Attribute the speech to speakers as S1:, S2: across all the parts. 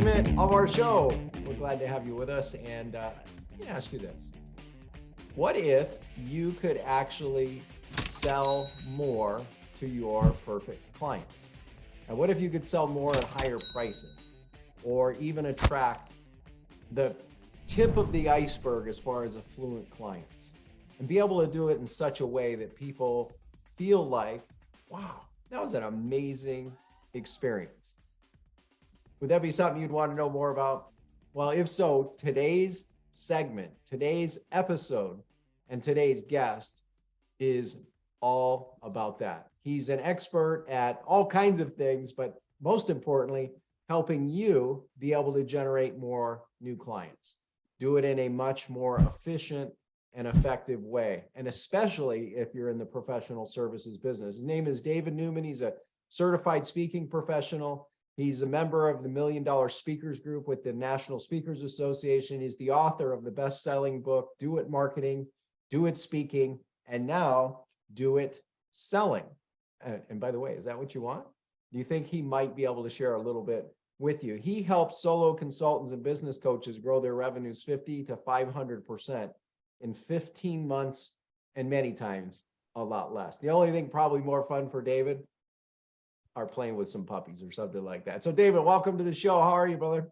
S1: segment of our show. We're glad to have you with us. And let me ask you this. What if you could actually sell more to your perfect clients? And what if you could sell more at higher prices, or even attract the tip of the iceberg as far as affluent clients, and be able to do it in such a way that people feel like, wow, that was an amazing experience? Would that be something you'd want to know more about? Well, if so, today's segment, today's episode, and today's guest is all about that. He's an expert at all kinds of things, but most importantly, helping you be able to generate more new clients. Do it in a much more efficient and effective way. And especially if you're in the professional services business. His name is David Newman. He's a certified speaking professional. He's a member of the $1 Million Speakers Group with the National Speakers Association. He's the author of the best-selling book, Do It Marketing, Do It Speaking, and now Do It Selling. And by the way, is that what you want? Do you think he might be able to share a little bit with you? He helps solo consultants and business coaches grow their revenues 50 to 500% in 15 months, and many times a lot less. The only thing probably more fun for David are playing with some puppies or something like that. So David, welcome to the show. How are you, brother?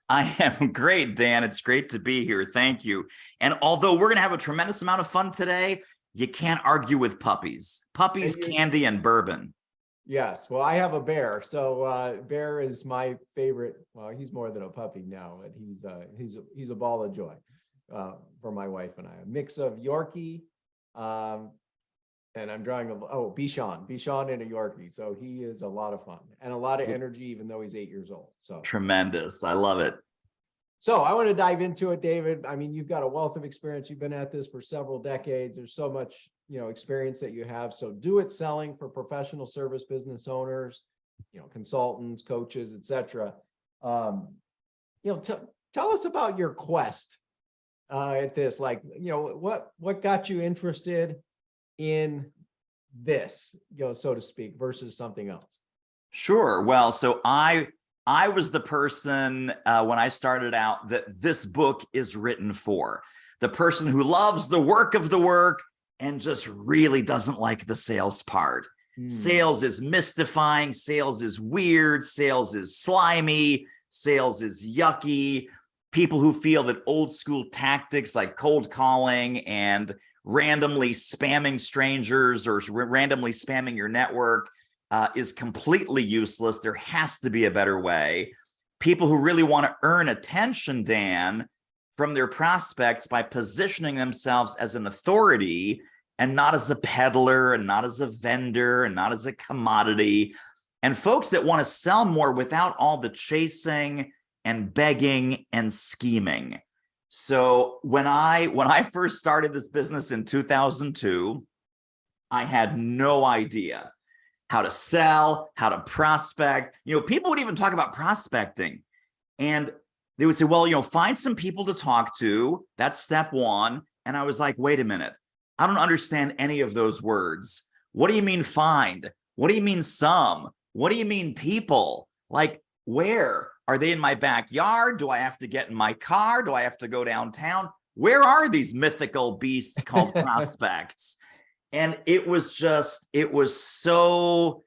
S2: I am great, Dan. It's great to be here. Thank you. And although we're going to have a tremendous amount of fun today, you can't argue with puppies. Puppies, candy, and bourbon.
S1: Yes. Well, I have a bear. So Bear is my favorite. Well, he's more than a puppy now, but he's a ball of joy for my wife and I. A mix of Yorkie, and I'm drawing Bichon and a Yorkie. So he is a lot of fun and a lot of energy, even though he's 8 years old. So
S2: tremendous. I love it.
S1: So I want to dive into it, David. I mean, you've got a wealth of experience. You've been at this for several decades. There's so much, experience that you have. So Do It Selling for professional service business owners, consultants, coaches, etc. Tell us about your quest at this. Like, what got you interested in this, so to speak, versus something else?
S2: Sure. Well, so I was the person when I started out that this book is written for. The person who loves the work of the work and just really doesn't like the sales part. Sales is mystifying. Sales is weird. Sales is slimy. Sales is yucky. People who feel that old school tactics like cold calling and randomly spamming strangers or randomly spamming your network is completely useless. There has to be a better way. People who really want to earn attention, Dan, from their prospects by positioning themselves as an authority and not as a peddler and not as a vendor and not as a commodity. And folks that want to sell more without all the chasing and begging and scheming. So when I first started this business in 2002, I had no idea how to sell, how to prospect. People would even talk about prospecting, and they would say, well, find some people to talk to. That's step one. And I was like, wait a minute. I don't understand any of those words. What do you mean find? What do you mean some? What do you mean people? Like, where? Are they in my backyard? Do I have to get in my car? Do I have to go downtown? Where are these mythical beasts called prospects? And it was so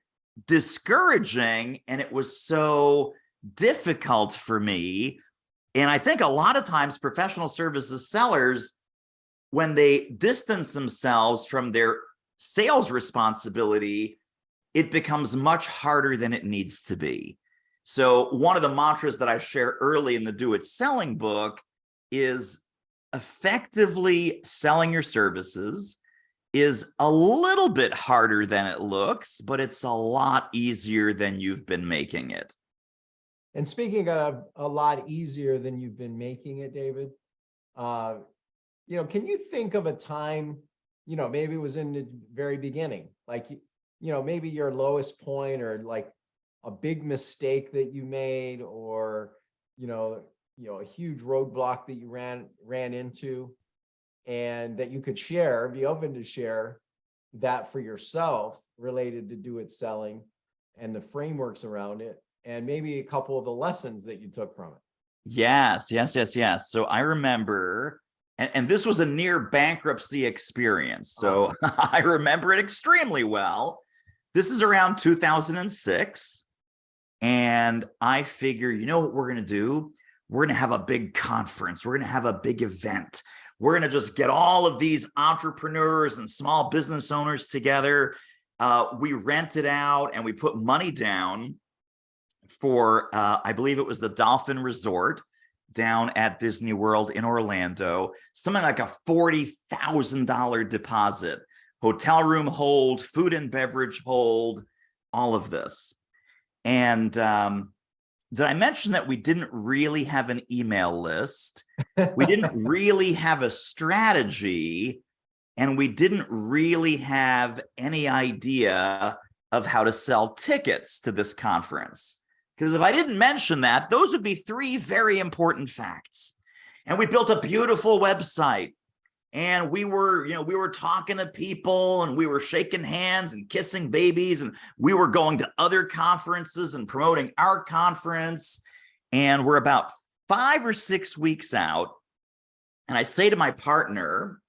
S2: discouraging, and it was so difficult for me. And I think a lot of times professional services sellers, when they distance themselves from their sales responsibility, it becomes much harder than it needs to be. So one of the mantras that I share early in the Do It Selling book is effectively selling your services is a little bit harder than it looks, but it's a lot easier than you've been making it.
S1: And speaking of a lot easier than you've been making it, David, can you think of a time, maybe it was in the very beginning, like, maybe your lowest point, or like a big mistake that you made, or, a huge roadblock that you ran into, and that you could be open to share that for yourself related to Do It Selling and the frameworks around it, and maybe a couple of the lessons that you took from it.
S2: Yes. So I remember, and this was a near bankruptcy experience. So I remember it extremely well. This is around 2006. And I figure, you know what we're going to do? We're going to have a big conference. We're going to have a big event. We're going to just get all of these entrepreneurs and small business owners together. We rented out and we put money down for, I believe it was the Dolphin Resort down at Disney World in Orlando, something like a $40,000 deposit, hotel room hold, food and beverage hold, all of this. And did I mention that we didn't really have an email list? We didn't really have a strategy, and we didn't really have any idea of how to sell tickets to this conference. Because if I didn't mention that, those would be three very important facts. And we built a beautiful website. And we were talking to people, and we were shaking hands and kissing babies, and we were going to other conferences and promoting our conference. And we're about 5 or 6 weeks out. And I say to my partner,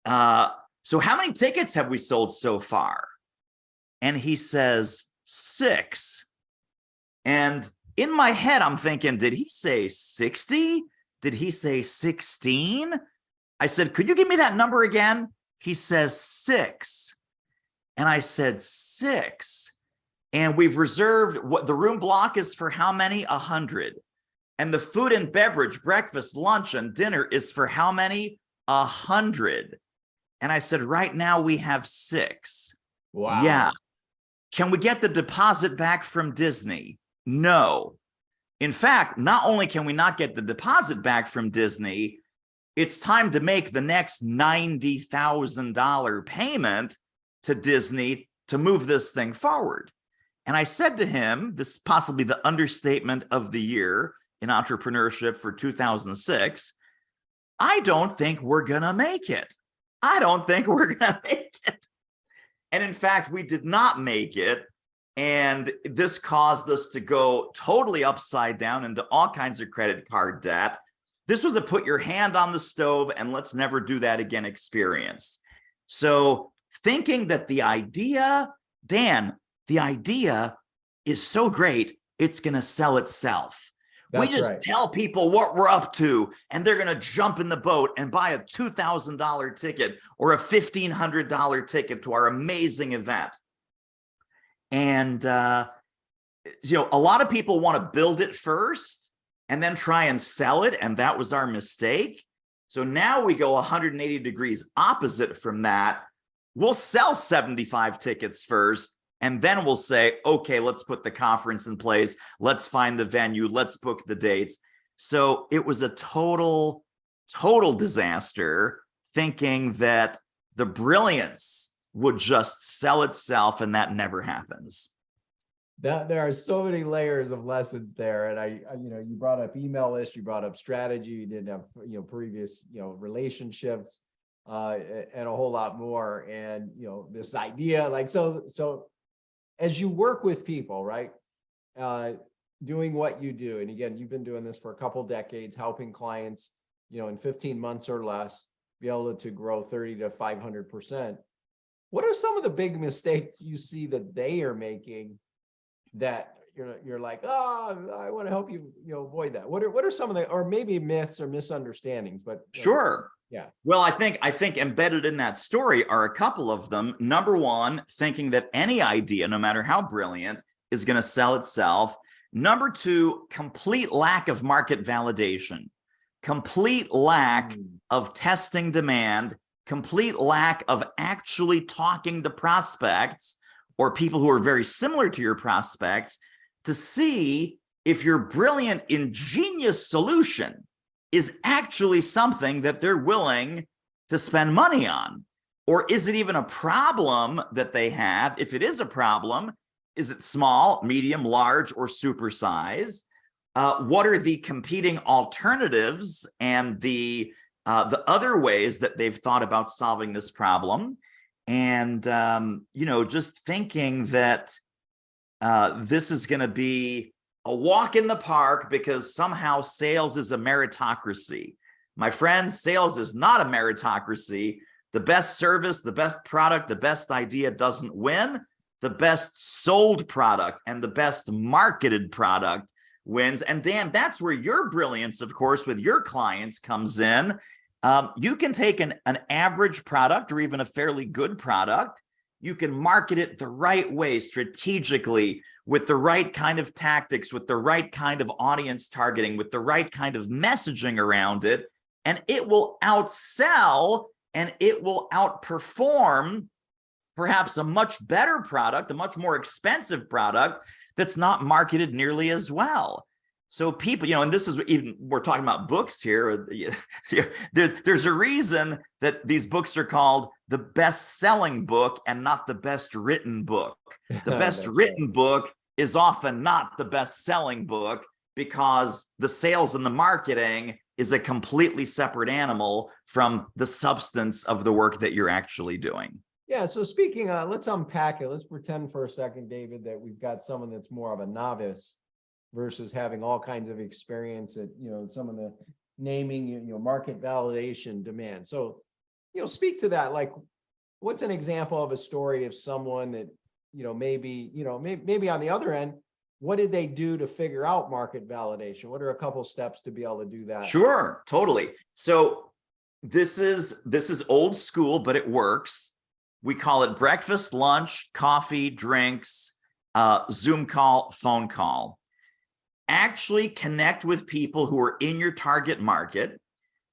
S2: so how many tickets have we sold so far? And he says, 6. And in my head, I'm thinking, did he say 60? Did he say 16? I said, could you give me that number again? He says 6. And I said 6. And we've reserved, what the room block is for how many? 100. And the food and beverage, breakfast, lunch, and dinner is for how many? 100. And I said, right now we have 6.
S1: Wow.
S2: Yeah. Can we get the deposit back from Disney? No. In fact, not only can we not get the deposit back from Disney, it's time to make the next $90,000 payment to Disney to move this thing forward. And I said to him, this is possibly the understatement of the year in entrepreneurship for 2006, I don't think we're going to make it. I don't think we're going to make it. And in fact, we did not make it. And this caused us to go totally upside down into all kinds of credit card debt. This was a put your hand on the stove and let's never do that again experience. So thinking that the idea, Dan, the idea is so great, it's going to sell itself. We just tell people what we're up to, and they're going to jump in the boat and buy a $2,000 ticket or a $1,500 ticket to our amazing event. And, a lot of people want to build it first and then try and sell it. And that was our mistake. So now we go 180 degrees opposite from that. We'll sell 75 tickets first. And then we'll say, okay, let's put the conference in place. Let's find the venue. Let's book the dates. So it was a total disaster, thinking that the brilliance would just sell itself, and that never happens.
S1: There are so many layers of lessons there. And you brought up email list, you brought up strategy, you didn't have, previous, relationships, and a whole lot more. And, this idea, so as you work with people, right, doing what you do, and again, you've been doing this for a couple decades, helping clients, in 15 months or less, be able to grow 30 to 500%. What are some of the big mistakes you see that they are making that you're like, oh, I want to help you, avoid that? What are some of the, or maybe myths or misunderstandings? But
S2: sure.
S1: Yeah.
S2: Well, I think embedded in that story are a couple of them. Number one, thinking that any idea, no matter how brilliant, is going to sell itself. Number two, complete lack of market validation, complete lack of testing demand, complete lack of actually talking to prospects or people who are very similar to your prospects to see if your brilliant, ingenious solution is actually something that they're willing to spend money on. Or is it even a problem that they have? If it is a problem, is it small, medium, large, or super size? What are the competing alternatives and the other ways that they've thought about solving this problem? And, just thinking that this is going to be a walk in the park because somehow sales is a meritocracy. My friends, sales is not a meritocracy. The best service, the best product, the best idea doesn't win. The best sold product and the best marketed product wins. And Dan, that's where your brilliance, of course, with your clients comes in. You can take an average product or even a fairly good product. You can market it the right way, strategically, with the right kind of tactics, with the right kind of audience targeting, with the right kind of messaging around it, and it will outsell and it will outperform perhaps a much better product, a much more expensive product that's not marketed nearly as well. So people, and this is even, we're talking about books here. There's a reason that these books are called the best-selling book and not the best written book. The best written book is often not the best-selling book because the sales and the marketing is a completely separate animal from the substance of the work that you're actually doing.
S1: Yeah. So speaking, let's unpack it. Let's pretend for a second, David, that we've got someone that's more of a novice versus having all kinds of experience at, some of the naming, market validation demand. So, speak to that. Like, what's an example of a story of someone that, maybe on the other end, what did they do to figure out market validation? What are a couple steps to be able to do that?
S2: Sure, totally. So this is old school, but it works. We call it breakfast, lunch, coffee, drinks, Zoom call, phone call. Actually connect with people who are in your target market.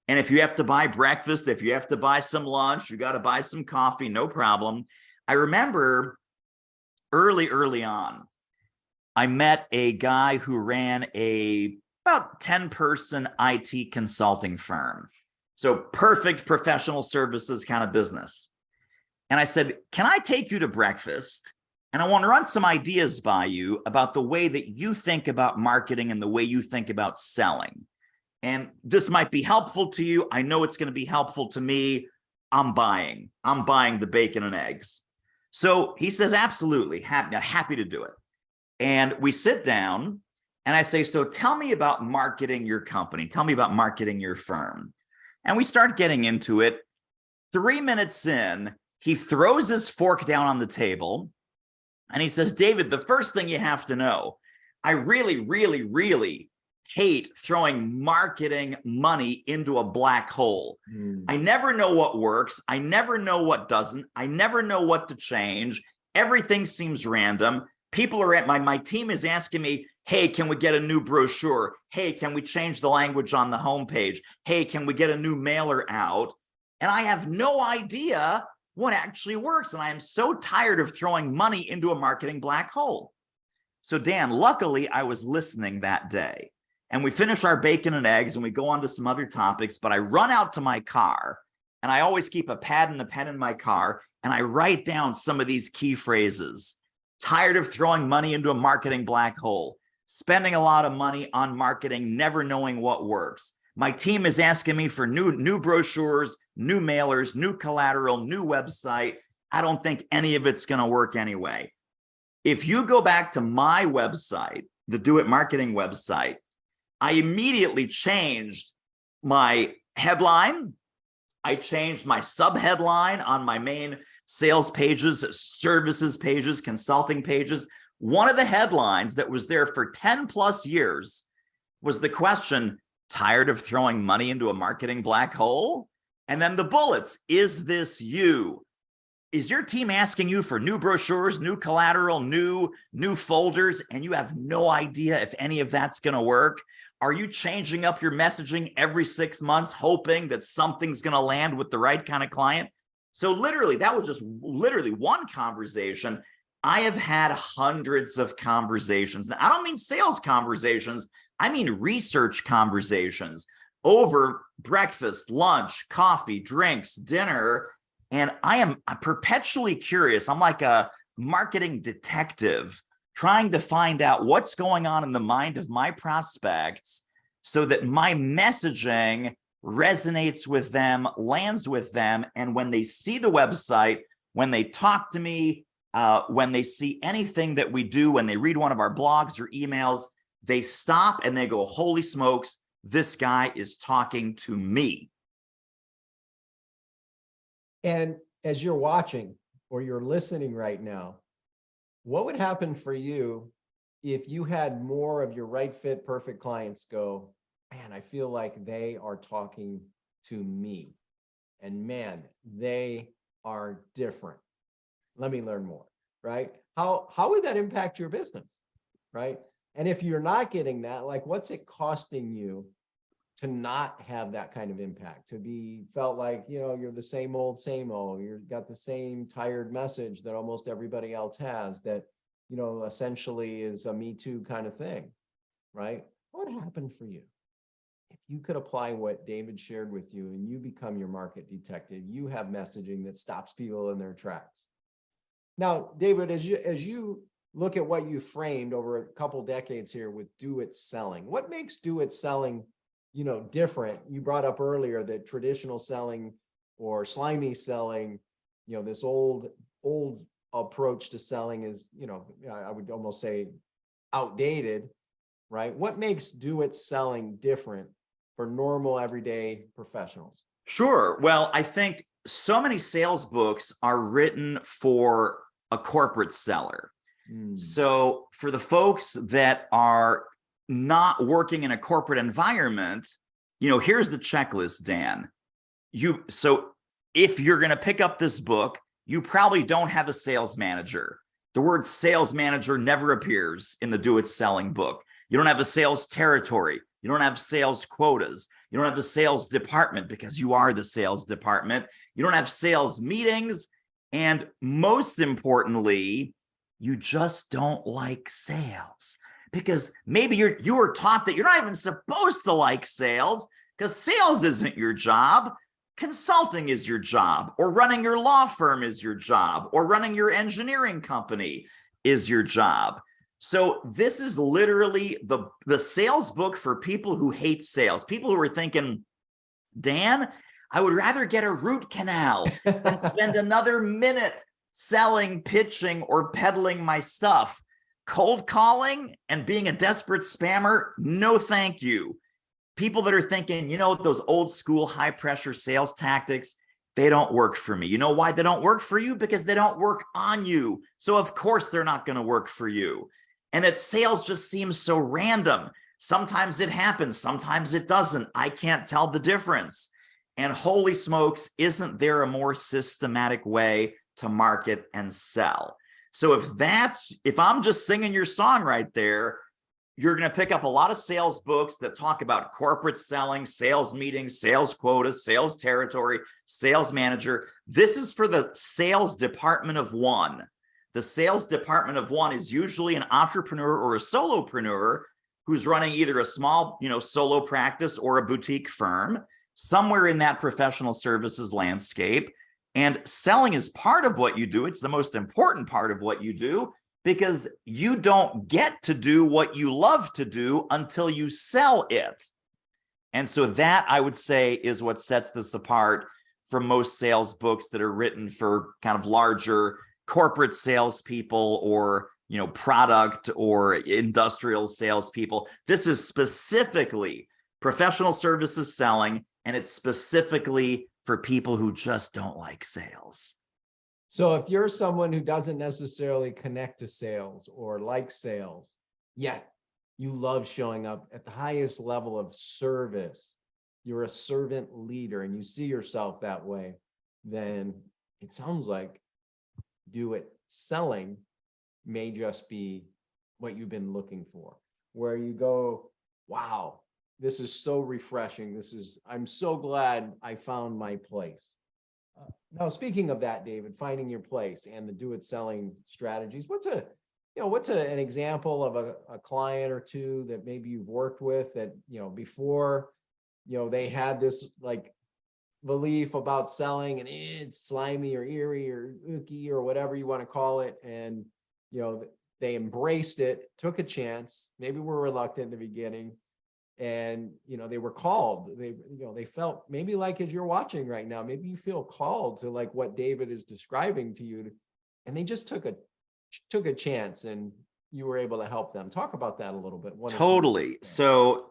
S2: And if you have to buy breakfast, if you have to buy some lunch, you got to buy some coffee, no problem. I remember early on, I met a guy who ran about 10-person IT consulting firm. So perfect professional services kind of business. And I said, can I take you to breakfast? And I want to run some ideas by you about the way that you think about marketing and the way you think about selling. And this might be helpful to you. I know it's going to be helpful to me. I'm buying the bacon and eggs. So he says, absolutely, happy to do it. And we sit down and I say, so tell me about marketing your company. Tell me about marketing your firm. And we start getting into it. 3 minutes in, he throws his fork down on the table and he says, David, the first thing you have to know, I really, really, really hate throwing marketing money into a black hole. I never know what works. I never know what doesn't. I never know what to change. Everything seems random. People are at my team is asking me, hey, can we get a new brochure? Hey, can we change the language on the homepage? Hey, can we get a new mailer out? And I have no idea what actually works. And I am so tired of throwing money into a marketing black hole. So Dan, luckily I was listening that day and we finish our bacon and eggs and we go on to some other topics, but I run out to my car and I always keep a pad and a pen in my car and I write down some of these key phrases. Tired of throwing money into a marketing black hole, spending a lot of money on marketing, never knowing what works. My team is asking me for new brochures, new mailers, new collateral, new website. I don't think any of it's going to work anyway. If you go back to my website, the Do It Marketing website, I immediately changed my headline. I changed my subheadline on my main sales pages, services pages, consulting pages. One of the headlines that was there for 10 plus years was the question, tired of throwing money into a marketing black hole? And then the bullets, is this you? Is your team asking you for new brochures, new collateral, new folders, and you have no idea if any of that's going to work? Are you changing up your messaging every 6 months, hoping that something's going to land with the right kind of client? So literally, that was just literally one conversation. I have had hundreds of conversations. Now, I don't mean sales conversations. I mean research conversations over breakfast, lunch, coffee, drinks, dinner. And I'm perpetually curious. I'm like a marketing detective trying to find out what's going on in the mind of my prospects so that my messaging resonates with them, lands with them. And when they see the website, when they talk to me, when they see anything that we do, when they read one of our blogs or emails, they stop and they go, holy smokes, this guy is talking to me.
S1: And as you're watching or you're listening right now, what would happen for you if you had more of your right fit, perfect clients go, man, I feel like they are talking to me. And man, they are different. Let me learn more, right? How would that impact your business, right? And if you're not getting that, like, what's it costing you to not have that kind of impact, to be felt like, you're the same old, you've got the same tired message that almost everybody else has that, essentially is a Me Too kind of thing, right? What would happen for you if you could apply what David shared with you and you become your market detective? You have messaging that stops people in their tracks. Now, David, as you look at what you framed over a couple decades here with do it selling, what makes do it selling different? You brought up earlier that traditional selling or slimy selling, this old approach to selling is, I would almost say outdated, right? What makes do it selling different for normal everyday professionals?
S2: Sure. Well, I think so many sales books are written for a corporate seller. So for the folks that are not working in a corporate environment, here's the checklist, Dan. So if you're going to pick up this book, you probably don't have a sales manager. The word sales manager never appears in the Do It Selling book. You don't have a sales territory. You don't have sales quotas. You don't have the sales department because you are the sales department. You don't have sales meetings. And most importantly, you just don't like sales because maybe you were taught that you're not even supposed to like sales because sales isn't your job. Consulting is your job, or running your law firm is your job, or running your engineering company is your job. So this is literally the sales book for people who hate sales, people who are thinking, Dan, I would rather get a root canal than spend another minute selling, pitching, or peddling my stuff. Cold calling and being a desperate spammer, no thank you. People that are thinking, those old school high pressure sales tactics, they don't work for me. You know why they don't work for you? Because they don't work on you. So of course they're not going to work for you. And that sales just seems so random. Sometimes it happens, sometimes it doesn't. I can't tell the difference. And holy smokes, isn't there a more systematic way to market and sell? So if I'm just singing your song right there, you're going to pick up a lot of sales books that talk about corporate selling, sales meetings, sales quotas, sales territory, sales manager. This is for the sales department of one. The sales department of one is usually an entrepreneur or a solopreneur who's running either a small, solo practice or a boutique firm, somewhere in that professional services landscape. And selling is part of what you do. It's the most important part of what you do, because you don't get to do what you love to do until you sell it. And so that, I would say, is what sets this apart from most sales books that are written for kind of larger corporate salespeople or, product or industrial salespeople. This is specifically professional services selling, and it's specifically for people who just don't like sales.
S1: So if you're someone who doesn't necessarily connect to sales or like sales, yet you love showing up at the highest level of service, you're a servant leader and you see yourself that way, then it sounds like do it selling may just be what you've been looking for, where you go, wow, this is so refreshing. I'm so glad I found my place. Now, speaking of that, David, finding your place and the do-it-selling strategies, what's an example of a client or two that maybe you've worked with that, before, they had this like belief about selling and it's slimy or eerie or ooky or whatever you want to call it. And, they embraced it, took a chance, maybe were reluctant in the beginning, and they were called. They felt maybe like, as you're watching right now, maybe you feel called to like what David is describing to you, and they just took a took a chance and you were able to help them. Talk about that a little bit.
S2: Totally. So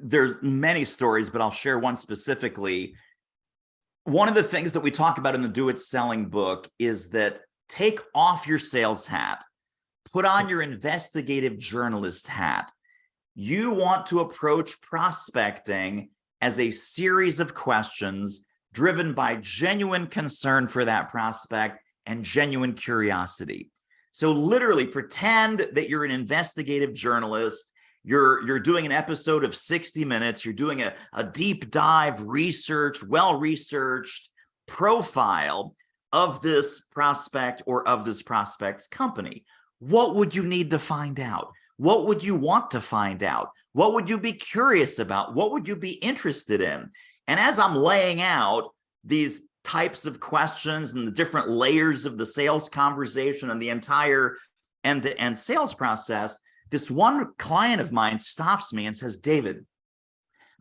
S2: there's many stories, but I'll share one specifically. One of the things that we talk about in the Do It Selling book is that take off your sales hat, put on your investigative journalist hat. You want to approach prospecting as a series of questions driven by genuine concern for that prospect and genuine curiosity. So literally pretend that you're an investigative journalist. You're doing an episode of 60 Minutes. You're doing a deep dive researched, well-researched profile of this prospect or of this prospect's company. What would you need to find out? What would you want to find out? What would you be curious about? What would you be interested in? And as I'm laying out these types of questions and the different layers of the sales conversation and the entire end-to-end sales process, this one client of mine stops me and says, David,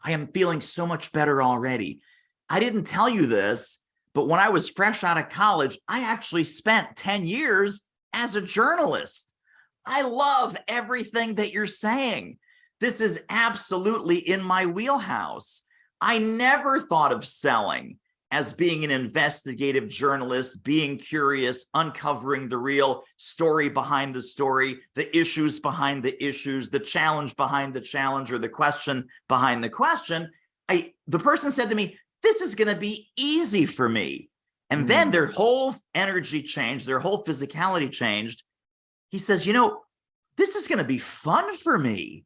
S2: I am feeling so much better already. I didn't tell you this, but when I was fresh out of college, I actually spent 10 years as a journalist. I love everything that you're saying. This is absolutely in my wheelhouse. I never thought of selling as being an investigative journalist, being curious, uncovering the real story behind the story, the issues behind the issues, the challenge behind the challenge, or the question behind the question. The person said to me, this is going to be easy for me. And then their whole energy changed, their whole physicality changed. He says, this is going to be fun for me.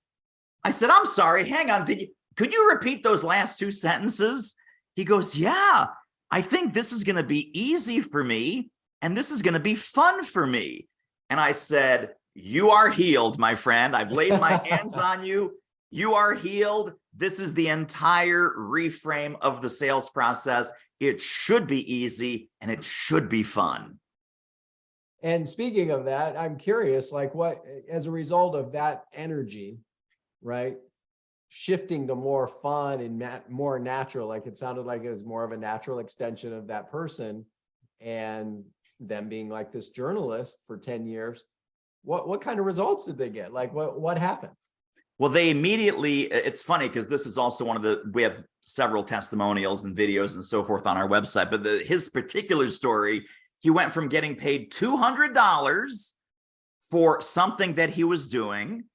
S2: I said, I'm sorry, hang on. Could you repeat those last two sentences? He goes, yeah, I think this is going to be easy for me, and this is going to be fun for me. And I said, you are healed, my friend. I've laid my hands on you. You are healed. This is the entire reframe of the sales process. It should be easy, and it should be fun.
S1: And speaking of that, I'm curious, like what, as a result of that energy, right? Shifting to more fun and more natural, like it sounded like it was more of a natural extension of that person and them being like this journalist for 10 years. What kind of results did they get? Like what happened?
S2: Well, they immediately, it's funny because this is also we have several testimonials and videos and so forth on our website, but his particular story, he went from getting paid $200 for something that he was doing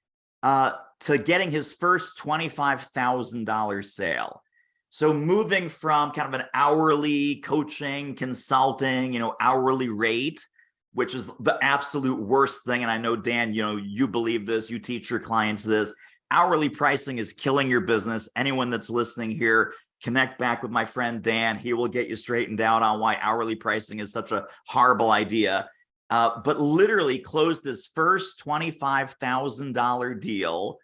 S2: to getting his first $25,000 sale. So moving from kind of an hourly coaching, consulting, hourly rate, which is the absolute worst thing. And I know, Dan, you believe this, you teach your clients this. Hourly pricing is killing your business. Anyone that's listening here, connect back with my friend Dan. He will get you straightened out on why hourly pricing is such a horrible idea. But literally closed this first $25,000 deal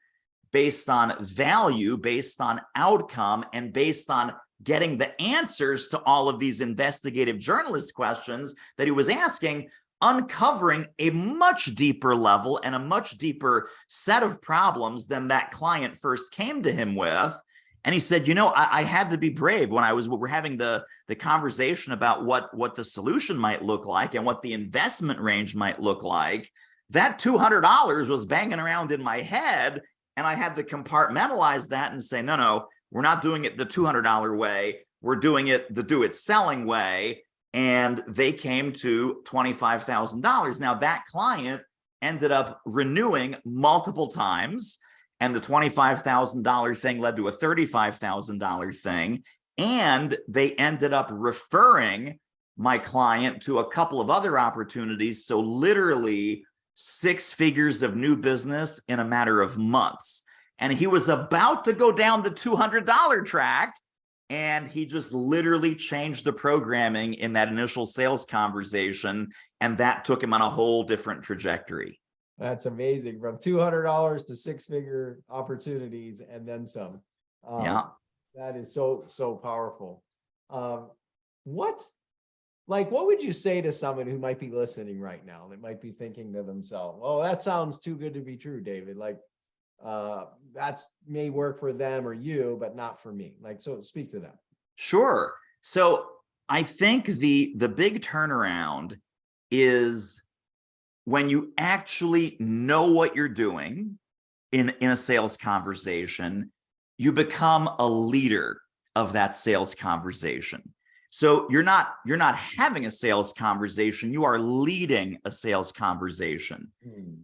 S2: based on value, based on outcome, and based on getting the answers to all of these investigative journalist questions that he was asking, uncovering a much deeper level and a much deeper set of problems than that client first came to him with. And he said, I had to be brave when we're having the conversation about what the solution might look like and what the investment range might look like. That $200 was banging around in my head. And I had to compartmentalize that and say, no, we're not doing it the $200 way. We're doing it the Do It Selling way. And they came to $25,000. Now that client ended up renewing multiple times. And the $25,000 thing led to a $35,000 thing. And they ended up referring my client to a couple of other opportunities. So literally 6 figures of new business in a matter of months. And he was about to go down the $200 track. And he just literally changed the programming in that initial sales conversation. And that took him on a whole different trajectory.
S1: That's amazing. From $200 to 6-figure opportunities and then some.
S2: Yeah.
S1: That is so powerful. What would you say to someone who might be listening right now that might be thinking to themselves, well, that sounds too good to be true, David. Like that's may work for them or you, but not for me. So speak to them.
S2: Sure. So I think the big turnaround is when you actually know what you're doing in a sales conversation, you become a leader of that sales conversation. So you're not having a sales conversation, you are leading a sales conversation.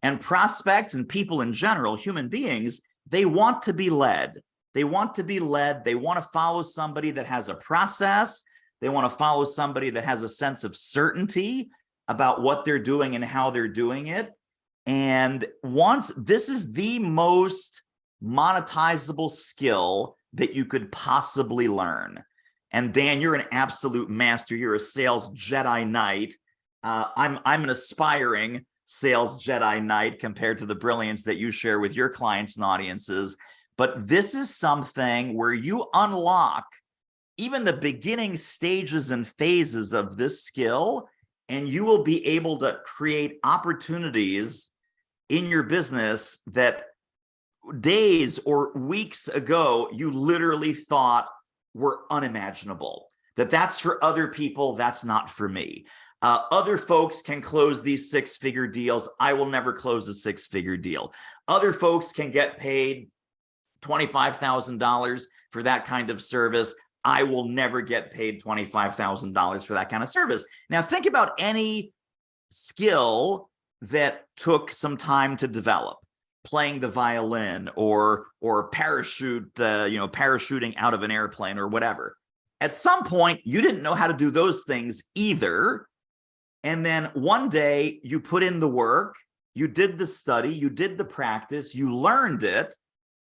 S2: And prospects and people in general, human beings, they want to be led. They want to be led. They want to follow somebody that has a process. They want to follow somebody that has a sense of certainty about what they're doing and how they're doing it. And once this is the most monetizable skill that you could possibly learn. And Dan, you're an absolute master. You're a sales Jedi Knight. I'm an aspiring sales Jedi Knight compared to the brilliance that you share with your clients and audiences. But this is something where you unlock even the beginning stages and phases of this skill, and you will be able to create opportunities in your business that days or weeks ago you literally thought were unimaginable. That's for other people, that's not for me. Other folks can close these six-figure deals. I will never close a six-figure deal. Other folks can get paid $25,000 for that kind of service. I will never get paid $25,000 for that kind of service. Now, think about any skill that took some time to develop, playing the violin or parachuting out of an airplane or whatever. At some point, you didn't know how to do those things either. And then one day you put in the work, you did the study, you did the practice, you learned it.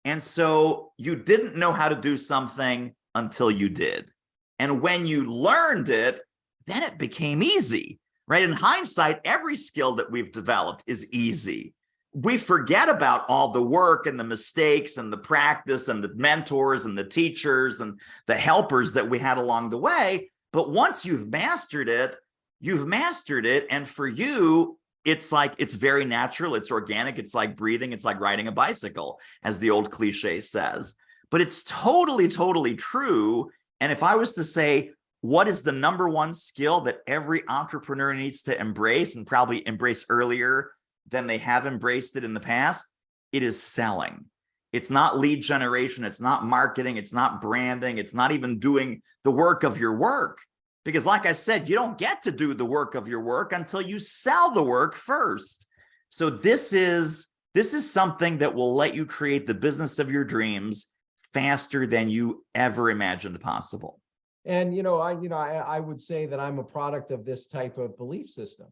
S2: And so you didn't know how to do something until you did. And when you learned it, then it became easy, right? In hindsight, every skill that we've developed is easy. We forget about all the work and the mistakes and the practice and the mentors and the teachers and the helpers that we had along the way. But once you've mastered it, you've mastered it. And for you, it's like, it's very natural. It's organic. It's like breathing. It's like riding a bicycle, as the old cliche says. But it's totally, totally true. And if I was to say, what is the number one skill that every entrepreneur needs to embrace, and probably embrace earlier than they have embraced it in the past, it is selling. It's not lead generation. It's not marketing. It's not branding. It's not even doing the work of your work. Because like I said, you don't get to do the work of your work until you sell the work first. So this is something that will let you create the business of your dreams faster than you ever imagined possible.
S1: And I would say that I'm a product of this type of belief system,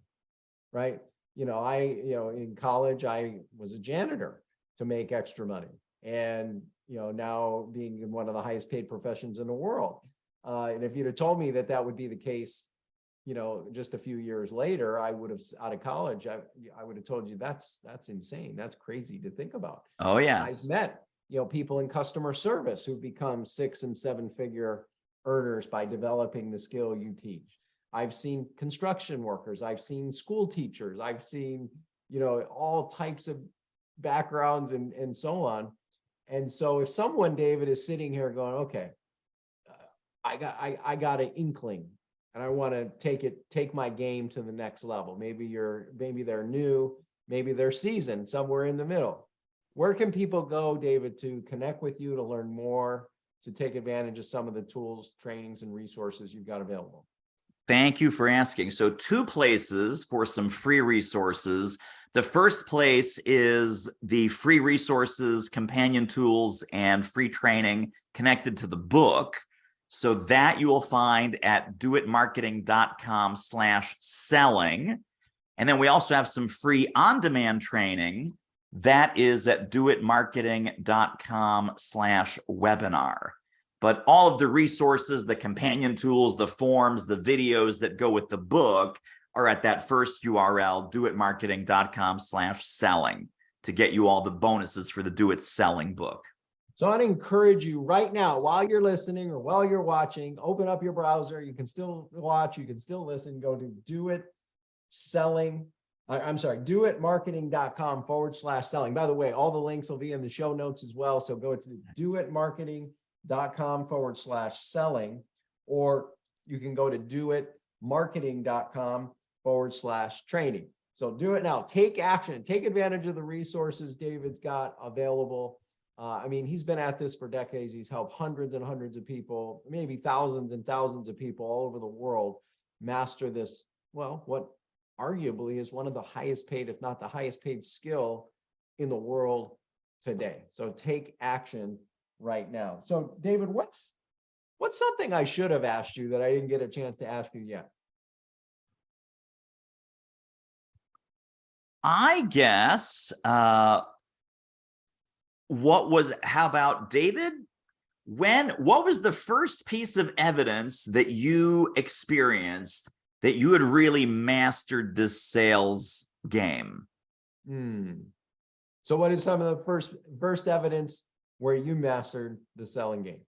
S1: right? In college I was a janitor to make extra money, and now being in one of the highest paid professions in the world. And if you'd have told me that would be the case, just a few years later, I would have, out of college, I would have told you that's insane. That's crazy to think about.
S2: Oh, yes.
S1: I've met, people in customer service who've become 6- and 7-figure earners by developing the skill you teach. I've seen construction workers. I've seen school teachers. I've seen, all types of backgrounds and so on. And so if someone, David, is sitting here going, okay, I got an inkling and I want to take my game to the next level. Maybe they're new, maybe they're seasoned, somewhere in the middle. Where can people go, David, to connect with you, to learn more, to take advantage of some of the tools, trainings, and resources you've got available?
S2: Thank you for asking. So 2 places for some free resources. The first place is the free resources, companion tools, and free training connected to the book. So that you will find at doitmarketing.com/selling. And then we also have some free on-demand training that is at doitmarketing.com/webinar. But all of the resources, the companion tools, the forms, the videos that go with the book are at that first URL, doitmarketing.com/selling, to get you all the bonuses for the Do It Selling book.
S1: So I'd encourage you right now, while you're listening or while you're watching, open up your browser. You can still watch, you can still listen. Go to doitmarketing.com/selling. By the way, all the links will be in the show notes as well. So go to doitmarketing.com/selling, or you can go to doitmarketing.com/training. So do it now. Take action. Take advantage of the resources David's got available. I mean, he's been at this for decades. He's helped hundreds and hundreds of people, maybe thousands and thousands of people all over the world master this, well, what arguably is one of the highest paid, if not the highest paid skill in the world today. So take action right now. So David, what's something I should have asked you that I didn't get a chance to ask you yet?
S2: I guess, how about David? What was the first piece of evidence that you experienced that you had really mastered this sales game?
S1: So what is some of the first evidence where you mastered the selling game?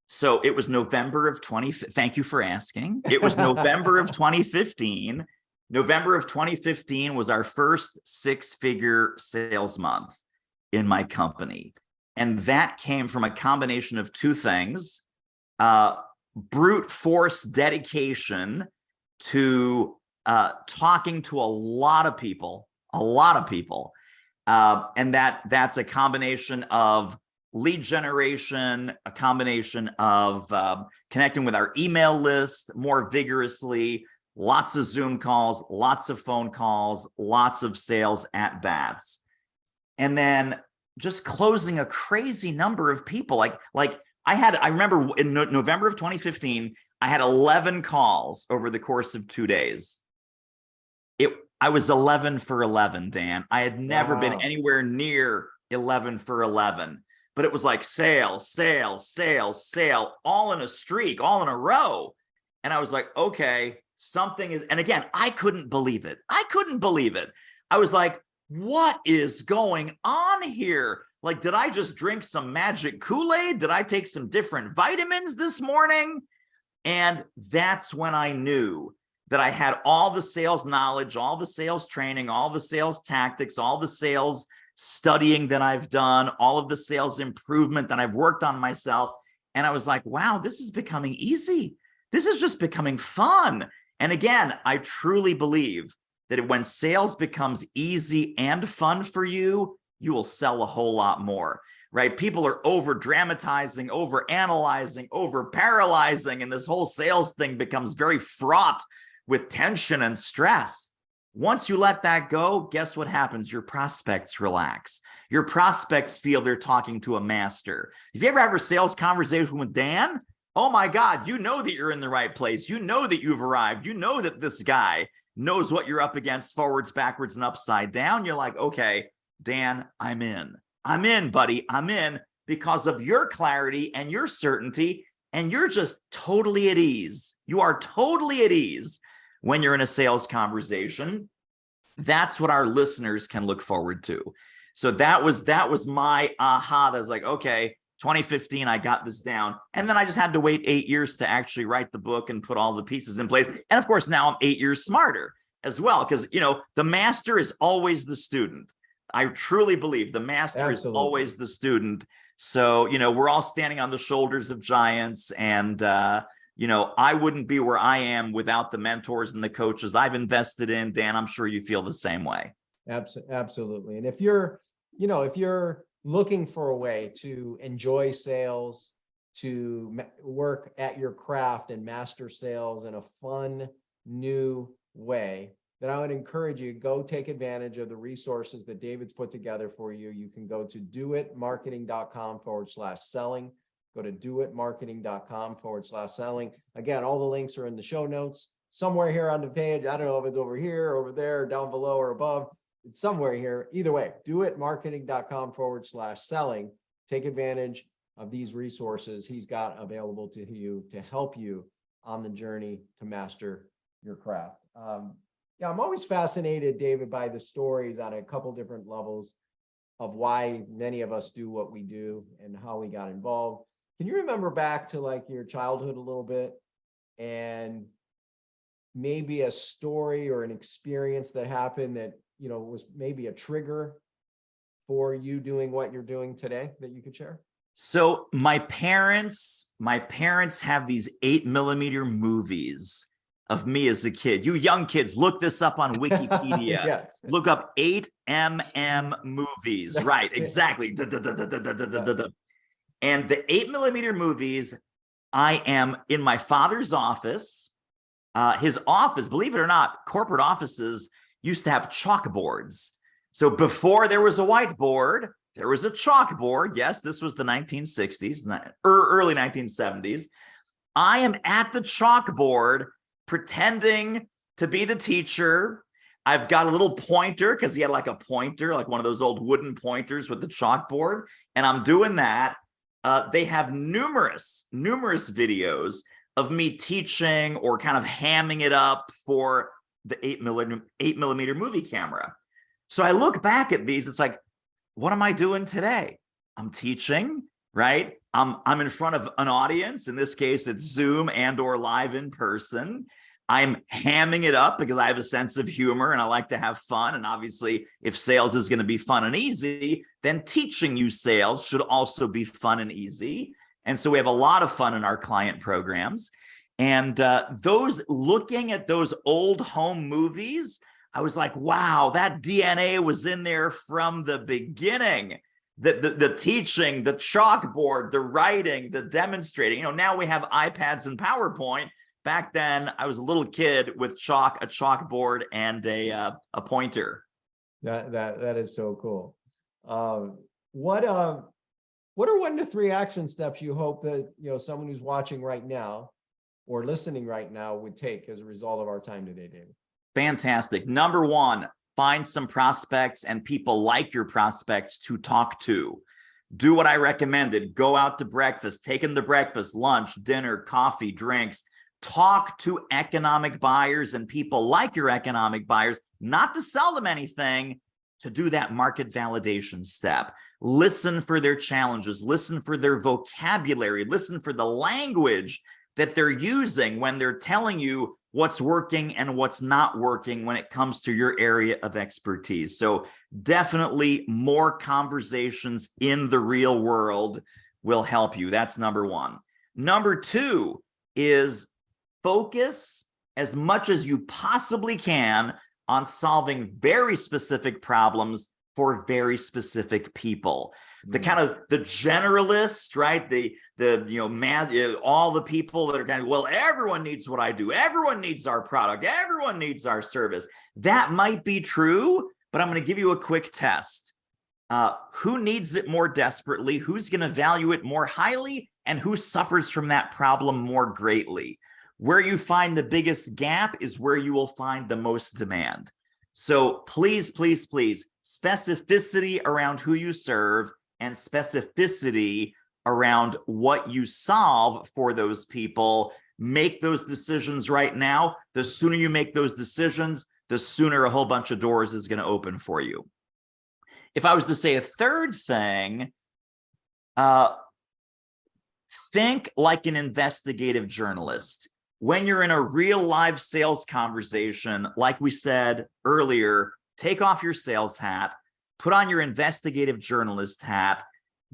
S2: So it was November of thank you for asking. It was November of 2015. November of 2015 was our first 6-figure sales month in my company. And that came from a combination of two things: brute force dedication to talking to a lot of people, and that's a combination of lead generation, a combination of connecting with our email list more vigorously, lots of Zoom calls, lots of phone calls, lots of sales at bats, and then just closing a crazy number of people. I remember in November of 2015, I had 11 calls over the course of 2 days. I was 11 for 11, Dan. I had never been anywhere near 11 for 11, but it was like sale, all in a streak, all in a row. And I was like, okay, something is, and again, I couldn't believe it. I was like, what is going on here? Like, did I just drink some magic Kool-Aid? Did I take some different vitamins this morning? And that's when I knew that I had all the sales knowledge, all the sales training, all the sales tactics, all the sales studying that I've done, all of the sales improvement that I've worked on myself. And I was like, wow, this is becoming easy. This is just becoming fun. And again, I truly believe that when sales becomes easy and fun for you, you will sell a whole lot more, right? People are over dramatizing, over analyzing, over paralyzing, and this whole sales thing becomes very fraught with tension and stress. Once you let that go, guess what happens? Your prospects relax. Your prospects feel they're talking to a master. If you ever have a sales conversation with Dan, oh my God, you know that you're in the right place. You know that you've arrived. You know that this guy knows what you're up against, forwards, backwards, and upside down. You're like, okay, Dan, I'm in. I'm in, buddy. I'm in because of your clarity and your certainty, and you're just totally at ease. You are totally at ease when you're in a sales conversation. That's what our listeners can look forward to. So that was my aha. That was like, okay, 2015, I got this down. And then I just had to wait 8 years to actually write the book and put all the pieces in place. And of course, now I'm 8 years smarter as well, because, the master is always the student. I truly believe the master is always the student. So, we're all standing on the shoulders of giants, and, I wouldn't be where I am without the mentors and the coaches I've invested in. Dan, I'm sure you feel the same way.
S1: Absolutely. And if you're looking for a way to enjoy sales, to work at your craft and master sales in a fun, new way, then I would encourage you, go take advantage of the resources that David's put together for you. You can go to doitmarketing.com/selling. Go to doitmarketing.com/selling. Again, all the links are in the show notes, somewhere here on the page. I don't know if it's over here, over there, down below, or above. It's somewhere here. Either way, doitmarketing.com/selling. Take advantage of these resources he's got available to you to help you on the journey to master your craft. I'm always fascinated, David, by the stories on a couple different levels of why many of us do what we do and how we got involved. Can you remember back to like your childhood a little bit, and maybe a story or an experience that happened that, was maybe a trigger for you doing what you're doing today that you could share?
S2: So my parents have these 8mm movies of me as a kid. You young kids, look this up on Wikipedia.
S1: Yes.
S2: Look up 8mm movies. Right, exactly. Da, da, da, da, da, da, da, da, da. And the 8mm movies, I am in my father's office. His office, believe it or not, corporate offices used to have chalkboards. So before there was a whiteboard, there was a chalkboard. Yes, this was the 1960s, early 1970s. I am at the chalkboard pretending to be the teacher. I've got a little pointer because he had like a pointer, like one of those old wooden pointers with the chalkboard. And I'm doing that. They have numerous videos of me teaching or kind of hamming it up for the 8mm movie camera. So I look back at these, it's like, what am I doing today? I'm teaching, right? I'm in front of an audience. In this case, it's Zoom and or live in person. I'm hamming it up because I have a sense of humor and I like to have fun. And obviously, if sales is going to be fun and easy, then teaching you sales should also be fun and easy. And so we have a lot of fun in our client programs. And looking at those old home movies, I was like, wow, that DNA was in there from the beginning. The teaching, the chalkboard, the writing, the demonstrating. You know, now we have iPads and PowerPoint. Back then, I was a little kid with a chalkboard, and a pointer.
S1: That is so cool. What are 1 to 3 action steps you hope that someone who's watching right now or listening right now would take as a result of our time today, David?
S2: Fantastic. Number 1, find some prospects and people like your prospects to talk to. Do what I recommended. Go out to breakfast, take them to breakfast, lunch, dinner, coffee, drinks. Talk to economic buyers and people like your economic buyers, not to sell them anything, to do that market validation step. Listen for their challenges, listen for their vocabulary, listen for the language that they're using when they're telling you what's working and what's not working when it comes to your area of expertise. So definitely more conversations in the real world will help you. That's number 1. Number 2 is focus as much as you possibly can on solving very specific problems for very specific people. The kind of the generalist, right? All the people that are kind of, well, everyone needs what I do. Everyone needs our product. Everyone needs our service. That might be true, but I'm going to give you a quick test. Who needs it more desperately? Who's going to value it more highly? And who suffers from that problem more greatly? Where you find the biggest gap is where you will find the most demand. So please, please, please, specificity around who you serve and specificity around what you solve for those people. Make those decisions right now. The sooner you make those decisions, the sooner a whole bunch of doors is going to open for you. If I was to say a third thing, think like an investigative journalist. When you're in a real live sales conversation, like we said earlier, take off your sales hat, put on your investigative journalist hat,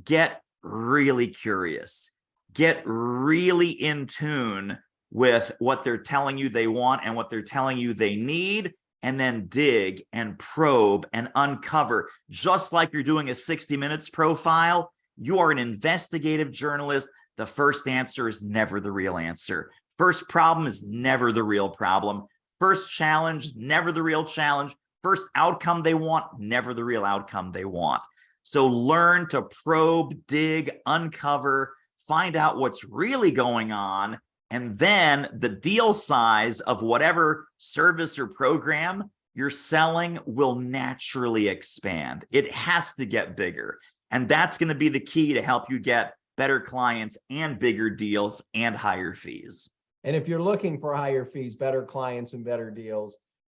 S2: get really curious, get really in tune with what they're telling you they want and what they're telling you they need, and then dig and probe and uncover. Just like you're doing a 60 Minutes profile, you are an investigative journalist. The first answer is never the real answer. First problem is never the real problem. First challenge, never the real challenge. First outcome they want, never the real outcome they want. So learn to probe, dig, uncover, find out what's really going on, and then the deal size of whatever service or program you're selling will naturally expand. It has to get bigger. And that's going to be the key to help you get better clients and bigger deals and higher fees.
S1: And if you're looking for higher fees, better clients and better deals,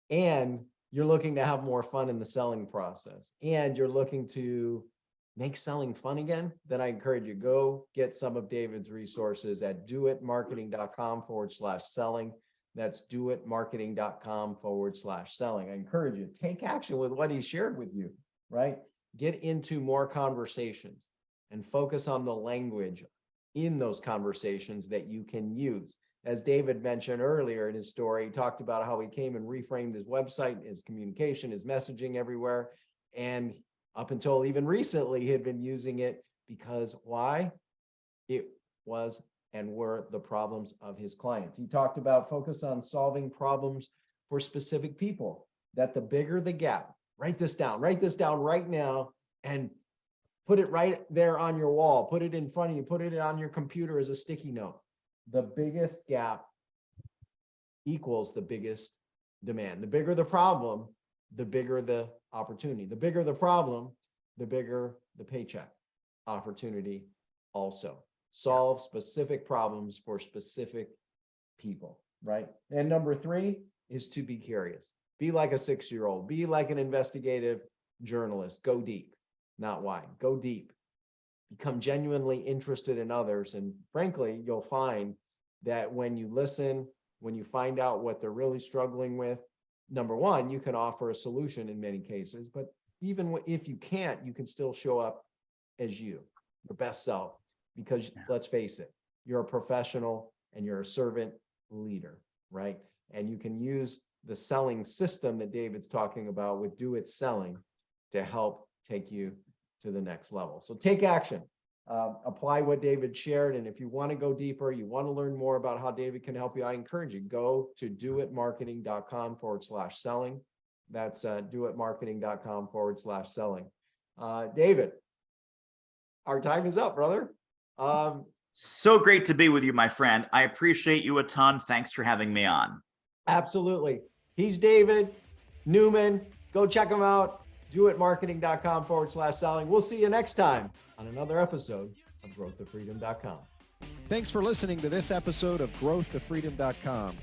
S1: and you're looking to have more fun in the selling process, and you're looking to make selling fun again, then I encourage you, go get some of David's resources at doitmarketing.com/selling. That's doitmarketing.com/selling. I encourage you, take action with what he shared with you, right? Get into more conversations and focus on the language in those conversations that you can use. as David mentioned earlier in his story, he talked about how he came and reframed his website, his communication, his messaging everywhere. And up until even recently, he had been using it because why? It was and were the problems of his clients. He talked about focus on solving problems for specific people, that the bigger the gap, write this down right now, and put it right there on your wall, put it in front of you, put it on your computer as a sticky note. The biggest gap equals the biggest demand. The bigger the problem, the bigger the opportunity. The bigger the problem, the bigger the paycheck opportunity also. Solve specific problems for specific people, right? And number 3 is to be curious. Be like a 6-year-old. Be like an investigative journalist. Go deep, not wide. Go deep. Become genuinely interested in others. And frankly, you'll find that when you listen, when you find out what they're really struggling with, number 1, you can offer a solution in many cases. But even if you can't, you can still show up as you, your best self. Because let's face it, you're a professional and you're a servant leader, right? And you can use the selling system that David's talking about with Do It Selling to help take you to the next level. So take action, apply what David shared. And if you want to go deeper, you want to learn more about how David can help you, I encourage you, go to doitmarketing.com/selling. That's doitmarketing.com/selling. David, our time is up, brother.
S2: So great to be with you, my friend. I appreciate you a ton. Thanks for having me on.
S1: Absolutely. He's David Newman. Go check him out. doitmarketing.com/selling. We'll see you next time on another episode of growthtofreedom.com.
S3: Thanks for listening to this episode of growthtofreedom.com.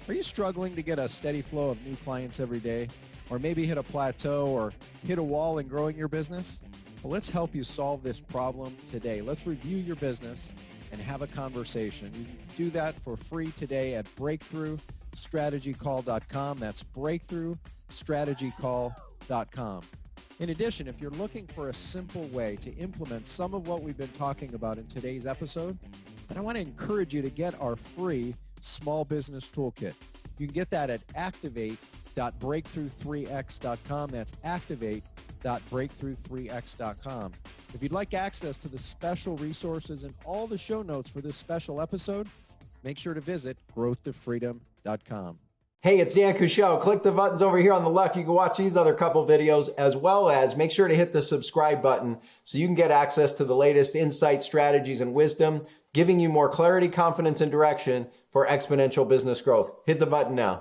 S3: Are you struggling to get a steady flow of new clients every day? Or maybe hit a plateau or hit a wall in growing your business? Well, let's help you solve this problem today. Let's review your business and have a conversation. You can do that for free today at breakthroughstrategycall.com. That's breakthroughstrategycall.com. In addition, if you're looking for a simple way to implement some of what we've been talking about in today's episode, then I want to encourage you to get our free small business toolkit. You can get that at activate.breakthrough3x.com. That's activate.breakthrough3x.com. If you'd like access to the special resources and all the show notes for this special episode, make sure to visit growthtofreedom.com.
S1: Hey, it's Dan Kuschell. Click the buttons over here on the left. You can watch these other couple videos, as well as make sure to hit the subscribe button so you can get access to the latest insights, strategies, and wisdom, giving you more clarity, confidence, and direction for exponential business growth. Hit the button now.